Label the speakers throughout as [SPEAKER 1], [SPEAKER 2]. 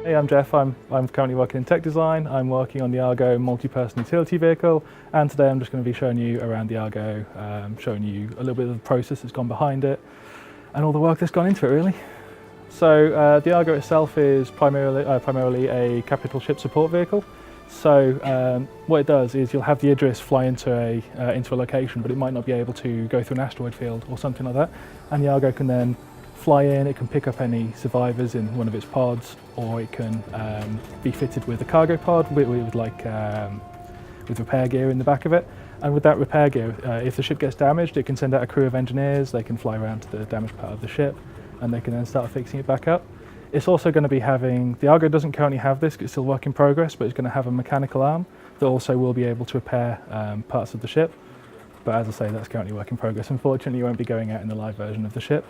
[SPEAKER 1] Hey, I'm Jeff. I'm currently working in tech design. I'm working on the Argo multi-person utility vehicle, and today I'm just going to be showing you around the Argo, showing you a little bit of the process that's gone behind it, and all the work that's gone into it, really. So the Argo itself is primarily a capital ship support vehicle. So what it does is you'll have the Iddris fly into a location, but it might not be able to go through an asteroid field or something like that, and the Argo can then fly in. It can pick up any survivors in one of its pods, or it can be fitted with a cargo pod with repair gear in the back of it. And with that repair gear, if the ship gets damaged, it can send out a crew of engineers. They can fly around to the damaged part of the ship, and they can then start fixing it back up. It's also going to be having, the Argo doesn't currently have this, it's still work in progress, but it's going to have a mechanical arm that also will be able to repair parts of the ship. But as I say, that's currently work in progress. Unfortunately, it won't be going out in the live version of the ship.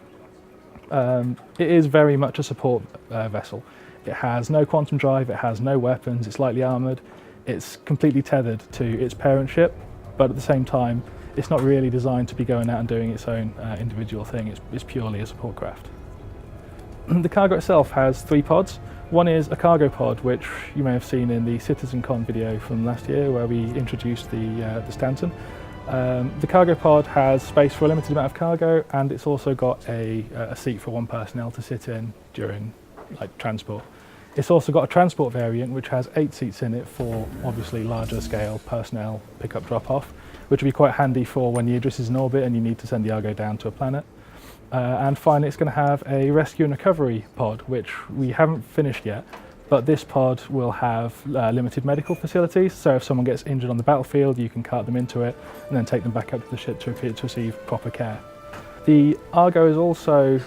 [SPEAKER 1] It is very much a support vessel. It has no quantum drive, it has no weapons, it's lightly armoured, it's completely tethered to its parent ship, but at the same time, it's not really designed to be going out and doing its own individual thing. It's purely a support craft. The cargo itself has 3 pods. One is a cargo pod, which you may have seen in the CitizenCon video from last year, where we introduced the Stanton. The cargo pod has space for a limited amount of cargo, and it's also got a seat for one personnel to sit in during transport. It's also got a transport variant which has 8 seats in it for obviously larger scale personnel pick-up drop-off, which would be quite handy for when the Iddris is in orbit and you need to send the Argo down to a planet. And finally, it's going to have a rescue and recovery pod, which we haven't finished yet. But this pod will have limited medical facilities, so if someone gets injured on the battlefield, you can cart them into it and then take them back up to the ship to receive proper care. The Argo is also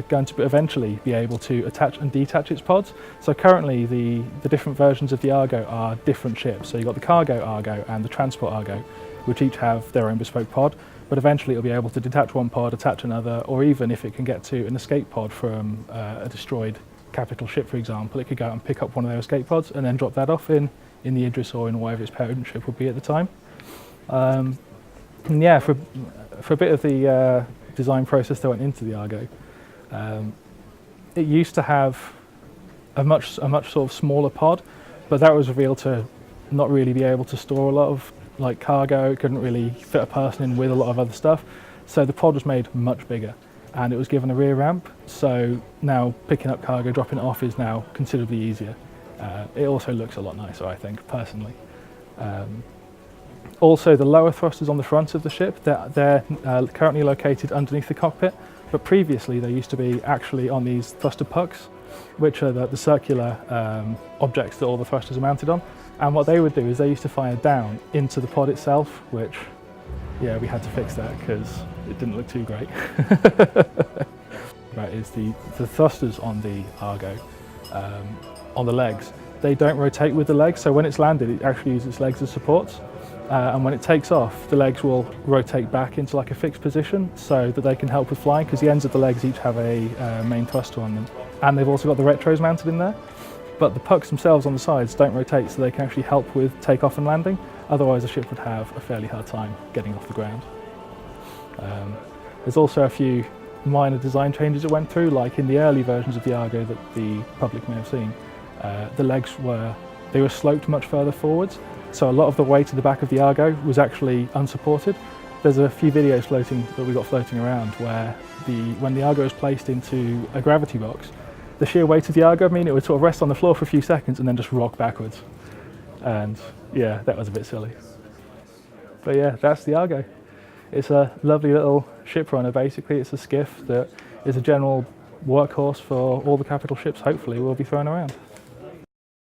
[SPEAKER 1] going to eventually be able to attach and detach its pods. So currently the different versions of the Argo are different ships. So you've got the cargo Argo and the transport Argo, which each have their own bespoke pod. But eventually it'll be able to detach one pod, attach another, or even if it can get to an escape pod from a destroyed capital ship, for example, it could go out and pick up one of their escape pods and then drop that off in the Iddris or in whatever its parent ship would be at the time. And yeah, for a bit of the design process that went into the Argo, it used to have a much sort of smaller pod, but that was revealed to not really be able to store a lot of cargo. It couldn't really fit a person in with a lot of other stuff, so the pod was made much bigger. And it was given a rear ramp, so now picking up cargo, dropping it off is now considerably easier. It also looks a lot nicer, I think, personally. Also, the lower thrusters on the front of the ship, they're currently located underneath the cockpit, but previously they used to be actually on these thruster pucks, which are the circular objects that all the thrusters are mounted on. And what they would do is they used to fire down into the pod itself, which, yeah, we had to fix that because it didn't look too great. Right, is the thrusters on the Argo, on the legs, they don't rotate with the legs, so when it's landed it actually uses its legs as supports, and when it takes off the legs will rotate back into a fixed position so that they can help with flying, because the ends of the legs each have a main thruster on them, and they've also got the retros mounted in there. But the pucks themselves on the sides don't rotate, so they can actually help with takeoff and landing. Otherwise the ship would have a fairly hard time getting off the ground. There's also a few minor design changes that went through, like in the early versions of the Argo that the public may have seen. The legs were sloped much further forwards, so a lot of the weight at the back of the Argo was actually unsupported. There's a few videos that we got floating around where when the Argo is placed into a gravity box, the sheer weight of the Argo it would sort of rest on the floor for a few seconds and then just rock backwards. And yeah, that was a bit silly. But yeah, that's the Argo. It's a lovely little ship runner, basically. It's a skiff that is a general workhorse for all the capital ships, hopefully, we'll be thrown around.